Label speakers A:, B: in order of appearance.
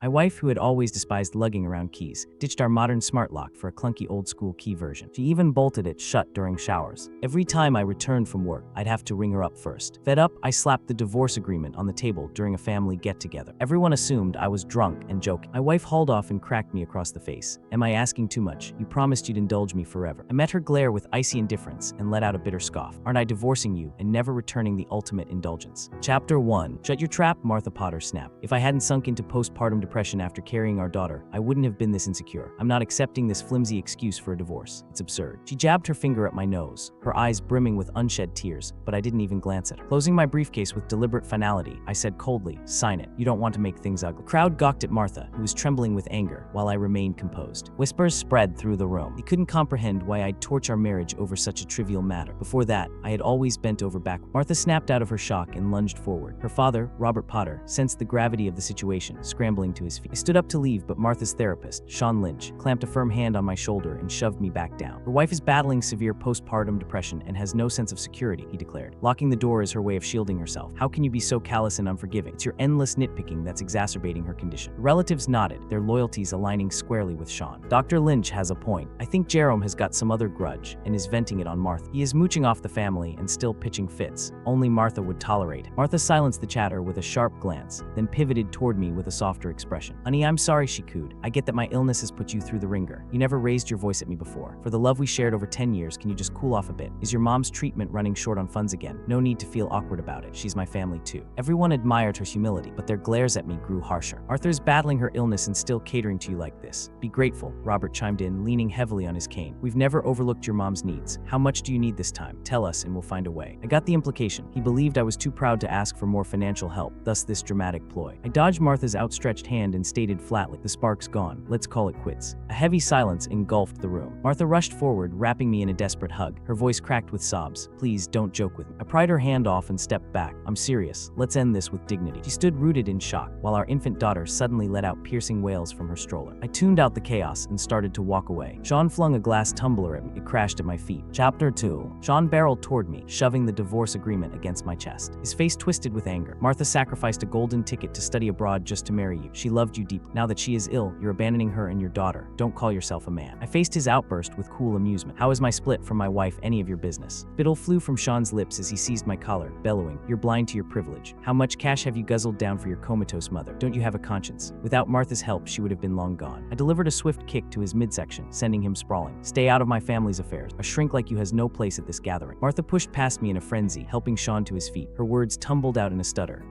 A: My wife, who had always despised lugging around keys, ditched our modern smart lock for a clunky old-school key version. She even bolted it shut during showers. Every time I returned from work, I'd have to ring her up first. Fed up, I slapped the divorce agreement on the table during a family get-together. Everyone assumed I was drunk and joking. My wife hauled off and cracked me across the face. Am I asking too much? You promised you'd indulge me forever. I met her glare with icy indifference and let out a bitter scoff. Aren't I divorcing you and never returning the ultimate indulgence? Chapter 1. Shut your trap, Martha Potter snapped. If I hadn't sunk into postpartum depression after carrying our daughter, I wouldn't have been this insecure. I'm not accepting this flimsy excuse for a divorce. It's absurd. She jabbed her finger at my nose, her eyes brimming with unshed tears, but I didn't even glance at her. Closing my briefcase with deliberate finality, I said coldly, "Sign it. You don't want to make things ugly." The crowd gawked at Martha, who was trembling with anger, while I remained composed. Whispers spread through the room. They couldn't comprehend why I'd torch our marriage over such a trivial matter. Before that, I had always bent over backward. Martha snapped out of her shock and lunged forward. Her father, Robert Potter, sensed the gravity of the situation, scrambling to his feet. I stood up to leave, but Martha's therapist, Sean Lynch, clamped a firm hand on my shoulder and shoved me back down. Her wife is battling severe postpartum depression and has no sense of security, he declared. Locking the door is her way of shielding herself. How can you be so callous and unforgiving? It's your endless nitpicking that's exacerbating her condition. The relatives nodded, their loyalties aligning squarely with Sean. Dr. Lynch has a point. I think Jerome has got some other grudge and is venting it on Martha. He is mooching off the family and still pitching fits. Only Martha would tolerate it. Martha silenced the chatter with a sharp glance, then pivoted toward me with a softer expression. Honey, I'm sorry, she cooed. I get that my illness has put you through the ringer. You never raised your voice at me before. For the love we shared over 10 years, can you just cool off a bit? Is your mom's treatment running short on funds again? No need to feel awkward about it. She's my family too. Everyone admired her humility, but their glares at me grew harsher. Arthur's battling her illness and still catering to you like this. Be grateful, Robert chimed in, leaning heavily on his cane. We've never overlooked your mom's needs. How much do you need this time? Tell us and we'll find a way. I got the implication. He believed I was too proud to ask for more financial help, thus this dramatic ploy. I dodged Martha's outstretched hand and stated flatly, the spark's gone. Let's call it quits. A heavy silence engulfed the room. Martha rushed forward, wrapping me in a desperate hug. Her voice cracked with sobs. Please don't joke with me. I pried her hand off and stepped back. I'm serious. Let's end this with dignity. She stood rooted in shock, while our infant daughter suddenly let out piercing wails from her stroller. I tuned out the chaos and started to walk away. Sean flung a glass tumbler at me. It crashed at my feet. Chapter 2. Sean barreled toward me, shoving the divorce agreement against my chest. His face twisted with anger. Martha sacrificed a golden ticket to study abroad just to marry you. She loved you deeply. Now that she is ill, you're abandoning her and your daughter. Don't call yourself a man. I faced his outburst with cool amusement. How is my split from my wife any of your business? Spittle flew from Sean's lips as he seized my collar, bellowing, You're blind to your privilege. How much cash have you guzzled down for your comatose mother? Don't you have a conscience? Without Martha's help, she would have been long gone. I delivered a swift kick to his midsection, sending him sprawling. Stay out of my family's affairs. A shrink like you has no place at this gathering. Martha pushed past me in a frenzy, helping Sean to his feet. Her words tumbled out in a stutter.